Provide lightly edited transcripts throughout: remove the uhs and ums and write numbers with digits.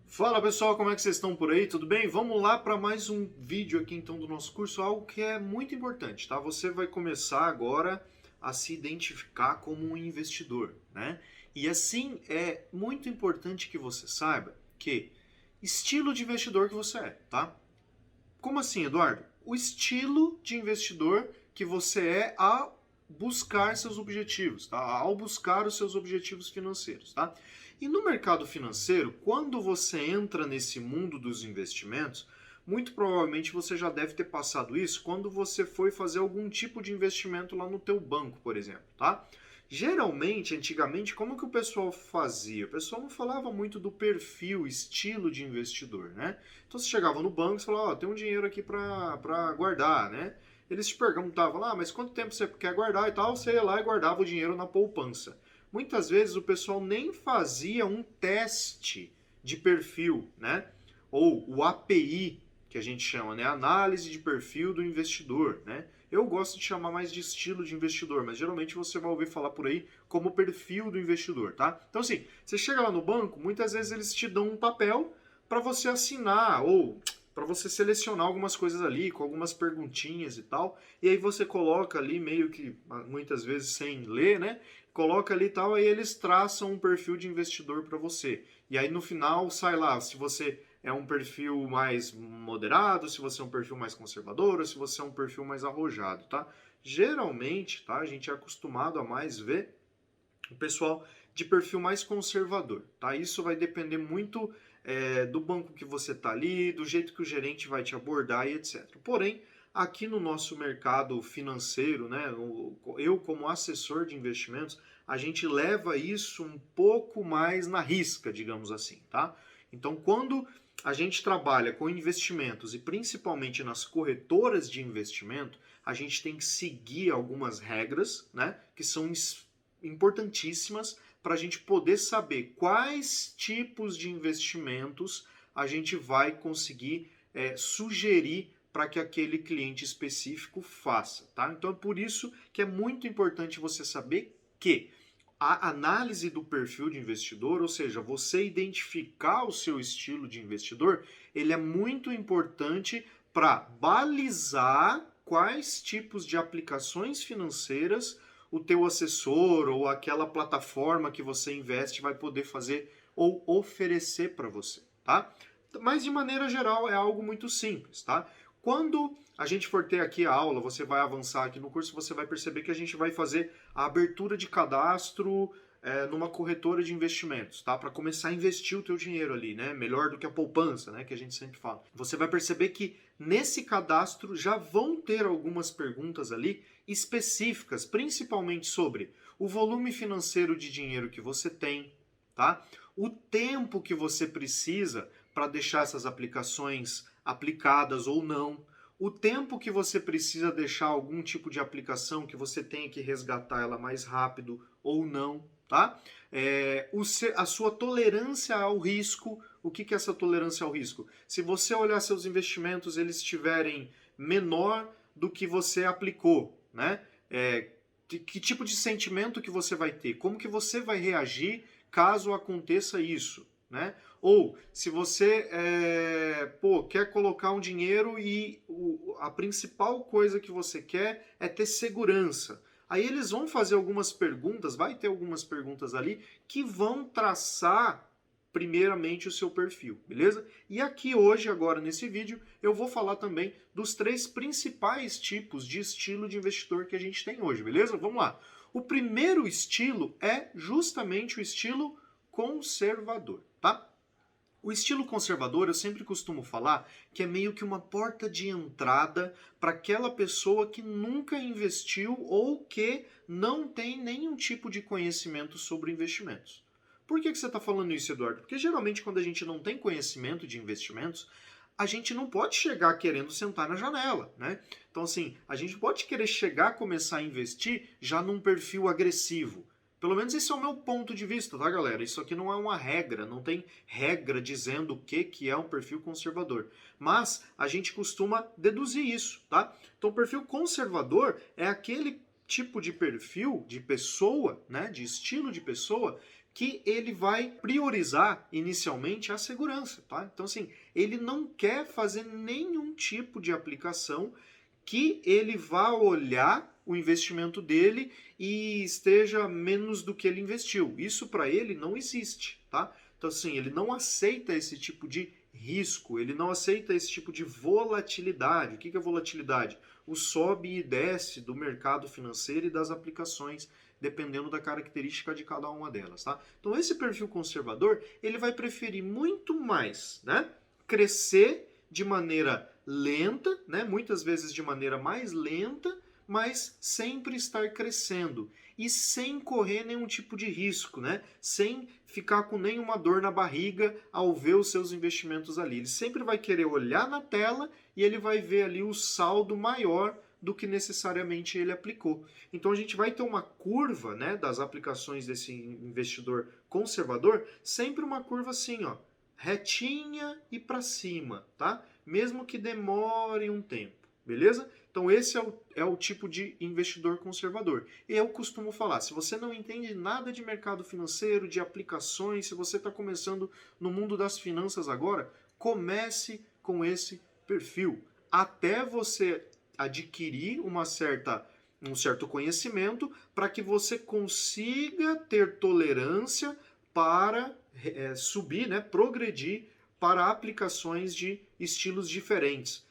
Fala pessoal, como é que vocês estão por aí? Tudo bem? Vamos lá para mais um vídeo aqui então do nosso curso, algo que é muito importante, tá? Você vai começar agora a se identificar como um investidor, né? E assim é muito importante que você saiba que estilo de investidor que você é, tá? Como assim, Eduardo? O estilo de investidor que você é ao buscar seus objetivos, tá? Ao buscar os seus objetivos financeiros, tá? E no mercado financeiro, quando você entra nesse mundo dos investimentos, muito provavelmente você já deve ter passado isso quando você foi fazer algum tipo de investimento lá no teu banco, por exemplo, tá? Geralmente, antigamente, como que o pessoal fazia? O pessoal não falava muito do perfil, estilo de investidor, né? Então você chegava no banco e falava, ó, tem um dinheiro aqui para guardar, né? Eles te perguntavam lá, mas quanto tempo você quer guardar e tal? Você ia lá e guardava o dinheiro na poupança. Muitas vezes o pessoal nem fazia um teste de perfil, né? Ou o API, que a gente chama, né? Análise de perfil do investidor, né? Eu gosto de chamar mais de estilo de investidor, mas geralmente você vai ouvir falar por aí como perfil do investidor, tá? Então assim, você chega lá no banco, muitas vezes eles te dão um papel para você assinar ou para você selecionar algumas coisas ali, com algumas perguntinhas e tal, e aí você coloca ali meio que, muitas vezes sem ler, né? Coloca ali e tal, aí eles traçam um perfil de investidor para você. E aí no final sai lá, se você é um perfil mais moderado, se você é um perfil mais conservador, ou se você é um perfil mais arrojado, tá? Geralmente, tá? A gente é acostumado a mais ver o pessoal de perfil mais conservador, tá? Isso vai depender muito do banco que você tá ali, do jeito que o gerente vai te abordar e etc. Porém, aqui no nosso mercado financeiro, né, eu como assessor de investimentos, a gente leva isso um pouco mais na risca, digamos assim, tá? Então, quando a gente trabalha com investimentos e principalmente nas corretoras de investimento, a gente tem que seguir algumas regras, né, que são importantíssimas para a gente poder saber quais tipos de investimentos a gente vai conseguir sugerir para que aquele cliente específico faça, tá? Então é por isso que é muito importante você saber que a análise do perfil de investidor, ou seja, você identificar o seu estilo de investidor, ele é muito importante para balizar quais tipos de aplicações financeiras o teu assessor ou aquela plataforma que você investe vai poder fazer ou oferecer para você, tá? Mas de maneira geral é algo muito simples, tá? Quando a gente for ter aqui a aula, você vai avançar aqui no curso, você vai perceber que a gente vai fazer a abertura de cadastro numa corretora de investimentos, tá? Para começar a investir o teu dinheiro ali, né? Melhor do que a poupança, né? Que a gente sempre fala. Você vai perceber que nesse cadastro já vão ter algumas perguntas ali específicas, principalmente sobre o volume financeiro de dinheiro que você tem, tá? O tempo que você precisa para deixar essas aplicações aplicadas ou não, o tempo que você precisa deixar algum tipo de aplicação que você tenha que resgatar ela mais rápido ou não, tá? A sua tolerância ao risco, o que é essa tolerância ao risco? Se você olhar seus investimentos, eles estiverem menor do que você aplicou, né? Que tipo de sentimento que você vai ter? Como que você vai reagir caso aconteça isso, né? Ou se você quer colocar um dinheiro e a principal coisa que você quer é ter segurança. Aí eles vão fazer algumas perguntas, vai ter algumas perguntas ali que vão traçar primeiramente o seu perfil, beleza? E aqui hoje, agora nesse vídeo, eu vou falar também dos 3 principais tipos de estilo de investidor que a gente tem hoje, beleza? Vamos lá. O primeiro estilo é justamente o estilo conservador, tá? O estilo conservador, eu sempre costumo falar que é meio que uma porta de entrada para aquela pessoa que nunca investiu ou que não tem nenhum tipo de conhecimento sobre investimentos. Por que você está falando isso, Eduardo? Porque geralmente quando a gente não tem conhecimento de investimentos, a gente não pode chegar querendo sentar na janela, né? Então assim, a gente pode querer chegar a começar a investir já num perfil agressivo. Pelo menos esse é o meu ponto de vista, tá, galera? Isso aqui não é uma regra, não tem regra dizendo o que é um perfil conservador. Mas a gente costuma deduzir isso, tá? Então, o perfil conservador é aquele tipo de perfil de pessoa, né, de estilo de pessoa, que ele vai priorizar inicialmente a segurança, tá? Então, assim, ele não quer fazer nenhum tipo de aplicação que ele vá olhar o investimento dele e esteja menos do que ele investiu. Isso para ele não existe, tá? Então, assim, ele não aceita esse tipo de risco, ele não aceita esse tipo de volatilidade. O que é volatilidade? O sobe e desce do mercado financeiro e das aplicações, dependendo da característica de cada uma delas, tá? Então, esse perfil conservador, ele vai preferir muito mais, né, crescer de maneira lenta, né, muitas vezes de maneira mais lenta, mas sempre estar crescendo e sem correr nenhum tipo de risco, né? Sem ficar com nenhuma dor na barriga ao ver os seus investimentos ali. Ele sempre vai querer olhar na tela e ele vai ver ali o saldo maior do que necessariamente ele aplicou. Então a gente vai ter uma curva, né, das aplicações desse investidor conservador, sempre uma curva assim, ó, retinha e para cima, tá? Mesmo que demore um tempo, beleza? Então esse é o tipo de investidor conservador. Eu costumo falar, se você não entende nada de mercado financeiro, de aplicações, se você está começando no mundo das finanças agora, comece com esse perfil. Até você adquirir um certo conhecimento para que você consiga ter tolerância para subir, né, progredir para aplicações de estilos diferentes,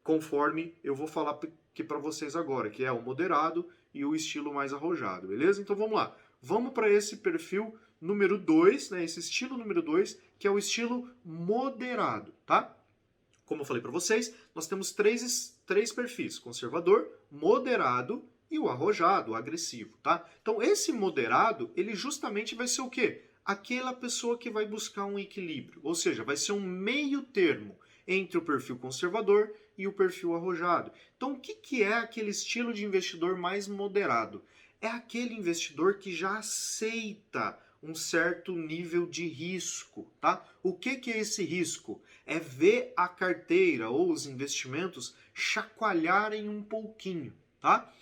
conforme eu vou falar aqui para vocês agora, que é o moderado e o estilo mais arrojado, beleza? Então vamos lá. Vamos para esse perfil número 2, né, esse estilo número 2, que é o estilo moderado, tá? Como eu falei para vocês, nós temos três perfis: conservador, moderado e o arrojado, o agressivo, tá? Então esse moderado, ele justamente vai ser o quê? Aquela pessoa que vai buscar um equilíbrio, ou seja, vai ser um meio termo entre o perfil conservador e o perfil arrojado. Então o que é aquele estilo de investidor mais moderado? É aquele investidor que já aceita um certo nível de risco, tá? O que é esse risco? É ver a carteira ou os investimentos chacoalharem um pouquinho, tá?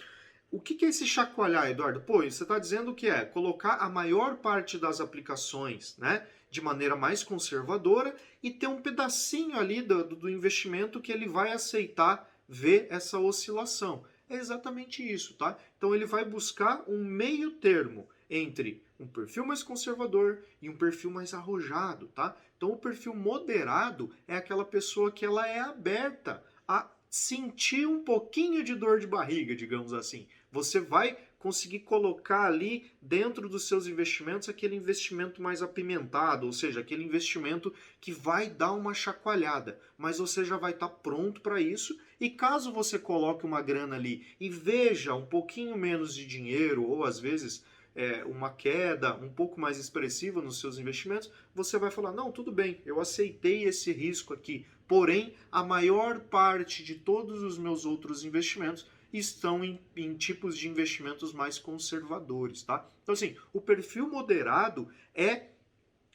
O que é esse chacoalhar, Eduardo? Pô, você está dizendo que é colocar a maior parte das aplicações, né, de maneira mais conservadora e ter um pedacinho ali do investimento que ele vai aceitar ver essa oscilação. É exatamente isso, tá? Então ele vai buscar um meio termo entre um perfil mais conservador e um perfil mais arrojado, tá? Então o perfil moderado é aquela pessoa que ela é aberta a sentir um pouquinho de dor de barriga, digamos assim. Você vai conseguir colocar ali dentro dos seus investimentos aquele investimento mais apimentado, ou seja, aquele investimento que vai dar uma chacoalhada, mas você já vai estar pronto para isso, e caso você coloque uma grana ali e veja um pouquinho menos de dinheiro, ou às vezes uma queda um pouco mais expressiva nos seus investimentos, você vai falar, não, tudo bem, eu aceitei esse risco aqui, porém a maior parte de todos os meus outros investimentos estão em tipos de investimentos mais conservadores, tá? Então assim, o perfil moderado é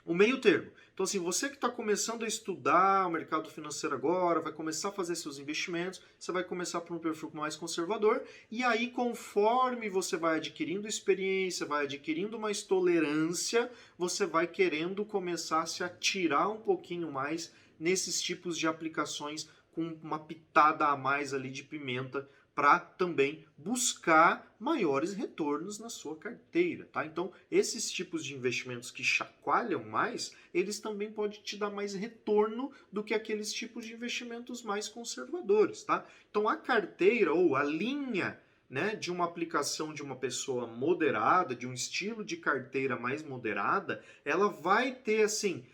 o meio termo. Então assim, você que está começando a estudar o mercado financeiro agora, vai começar a fazer seus investimentos, você vai começar por um perfil mais conservador, e aí conforme você vai adquirindo experiência, vai adquirindo mais tolerância, você vai querendo começar a se atirar um pouquinho mais nesses tipos de aplicações com uma pitada a mais ali de pimenta, para também buscar maiores retornos na sua carteira, tá? Então, esses tipos de investimentos que chacoalham mais, eles também podem te dar mais retorno do que aqueles tipos de investimentos mais conservadores, tá? Então, a carteira ou a linha, né, de uma aplicação de uma pessoa moderada, de um estilo de carteira mais moderada, ela vai ter, assim,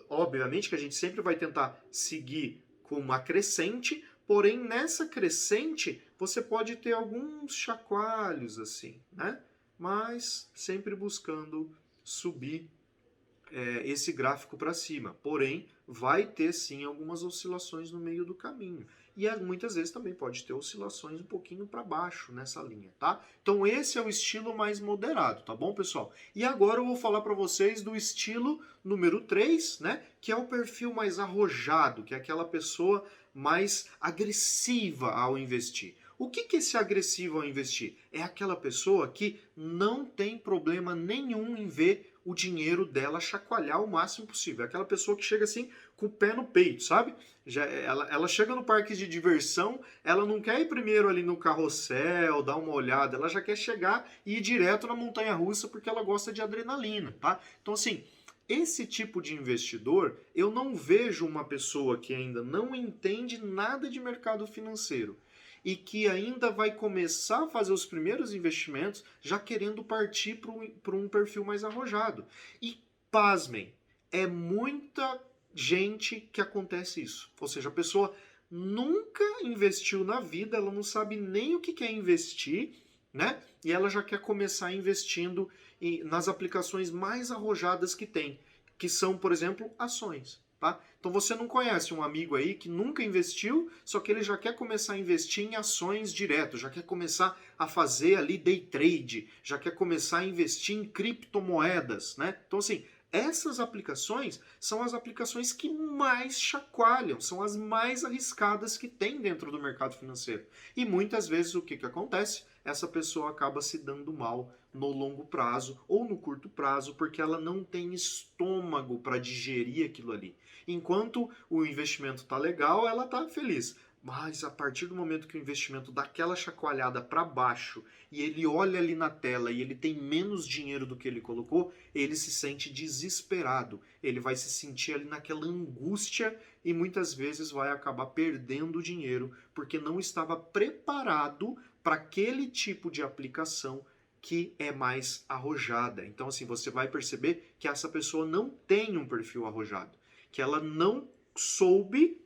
obviamente que a gente sempre vai tentar seguir com uma crescente, porém, nessa crescente, você pode ter alguns chacoalhos, assim, né? Mas sempre buscando subir esse gráfico para cima. Porém, vai ter sim algumas oscilações no meio do caminho. E muitas vezes também pode ter oscilações um pouquinho para baixo nessa linha, tá? Então esse é o estilo mais moderado, tá bom, pessoal? E agora eu vou falar para vocês do estilo número 3, né? Que é o perfil mais arrojado, que é aquela pessoa mais agressiva ao investir. O que é esse agressivo ao investir? É aquela pessoa que não tem problema nenhum em ver o dinheiro dela chacoalhar o máximo possível. É aquela pessoa que chega assim com o pé no peito, sabe? Ela chega no parque de diversão, ela não quer ir primeiro ali no carrossel, dar uma olhada, ela já quer chegar e ir direto na montanha-russa porque ela gosta de adrenalina, tá? Então assim, esse tipo de investidor, eu não vejo uma pessoa que ainda não entende nada de mercado financeiro e que ainda vai começar a fazer os primeiros investimentos já querendo partir para um perfil mais arrojado. E, pasmem, é muita gente que acontece isso. Ou seja, a pessoa nunca investiu na vida, ela não sabe nem o que quer investir, né? E ela já quer começar investindo nas aplicações mais arrojadas que tem, que são, por exemplo, ações. Tá? Então você não conhece um amigo aí que nunca investiu, só que ele já quer começar a investir em ações direto, já quer começar a fazer ali day trade, já quer começar a investir em criptomoedas, né? Então assim, essas aplicações são as aplicações que mais chacoalham, são as mais arriscadas que tem dentro do mercado financeiro. E muitas vezes o que acontece? Essa pessoa acaba se dando mal no longo prazo ou no curto prazo porque ela não tem estômago para digerir aquilo ali. Enquanto o investimento está legal, ela está feliz. Mas a partir do momento que o investimento dá aquela chacoalhada para baixo e ele olha ali na tela e ele tem menos dinheiro do que ele colocou, ele se sente desesperado. Ele vai se sentir ali naquela angústia e muitas vezes vai acabar perdendo o dinheiro porque não estava preparado para aquele tipo de aplicação que é mais arrojada. Então, assim, você vai perceber que essa pessoa não tem um perfil arrojado, que ela não soube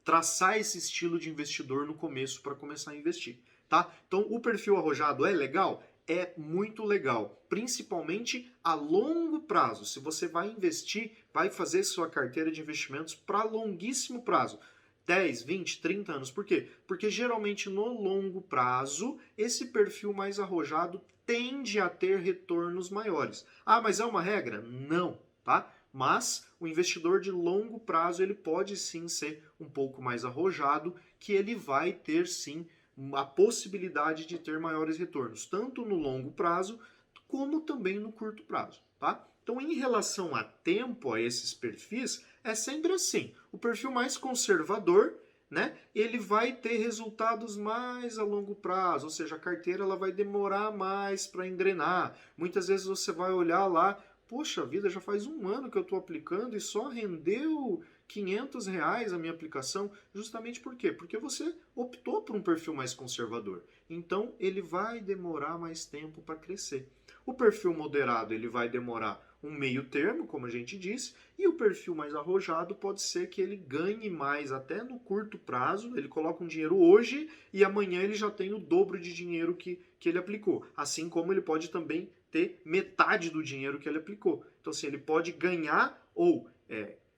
traçar esse estilo de investidor no começo para começar a investir, tá? Então, o perfil arrojado é legal? É muito legal, principalmente a longo prazo. Se você vai investir, vai fazer sua carteira de investimentos para longuíssimo prazo. 10, 20, 30 anos. Por quê? Porque geralmente no longo prazo, esse perfil mais arrojado tende a ter retornos maiores. Ah, mas é uma regra? Não, tá? Mas o investidor de longo prazo, ele pode sim ser um pouco mais arrojado, que ele vai ter sim a possibilidade de ter maiores retornos, tanto no longo prazo, como também no curto prazo, tá? Então, em relação a tempo, a esses perfis, é sempre assim. O perfil mais conservador, né, ele vai ter resultados mais a longo prazo, ou seja, a carteira ela vai demorar mais para engrenar. Muitas vezes você vai olhar lá, poxa vida, já faz um ano que eu estou aplicando e só rendeu R$ 500 a minha aplicação. Justamente por quê? Porque você optou por um perfil mais conservador. Então, ele vai demorar mais tempo para crescer. O perfil moderado, ele vai demorar um meio termo, como a gente disse, e o perfil mais arrojado pode ser que ele ganhe mais até no curto prazo, ele coloca um dinheiro hoje e amanhã ele já tem o dobro de dinheiro que ele aplicou. Assim como ele pode também ter metade do dinheiro que ele aplicou. Então, assim, ele pode ganhar ou,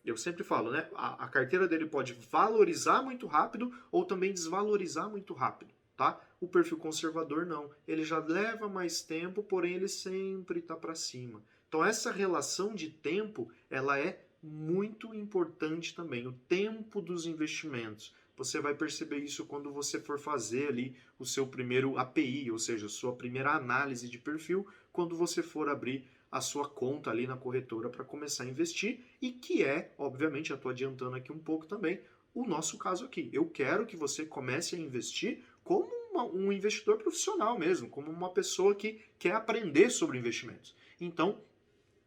eu sempre falo, né, a carteira dele pode valorizar muito rápido ou também desvalorizar muito rápido, tá? O perfil conservador não, ele já leva mais tempo, porém ele sempre está para cima. Então essa relação de tempo, ela é muito importante também, o tempo dos investimentos. Você vai perceber isso quando você for fazer ali o seu primeiro API, ou seja, a sua primeira análise de perfil, quando você for abrir a sua conta ali na corretora para começar a investir, e que é, obviamente, eu estou adiantando aqui um pouco também, o nosso caso aqui. Eu quero que você comece a investir como um investidor profissional mesmo, como uma pessoa que quer aprender sobre investimentos. Então,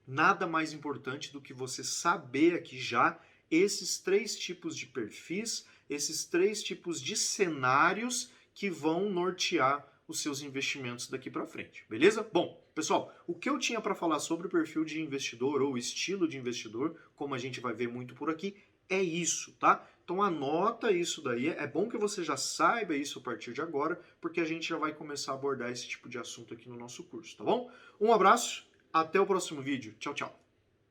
nada mais importante do que você saber aqui já esses 3 tipos de perfis, esses 3 tipos de cenários que vão nortear os seus investimentos daqui para frente, beleza? Bom, pessoal, o que eu tinha para falar sobre o perfil de investidor ou estilo de investidor, como a gente vai ver muito por aqui, é isso, tá? Então anota isso daí, é bom que você já saiba isso a partir de agora, porque a gente já vai começar a abordar esse tipo de assunto aqui no nosso curso, tá bom? Um abraço, até o próximo vídeo, tchau, tchau!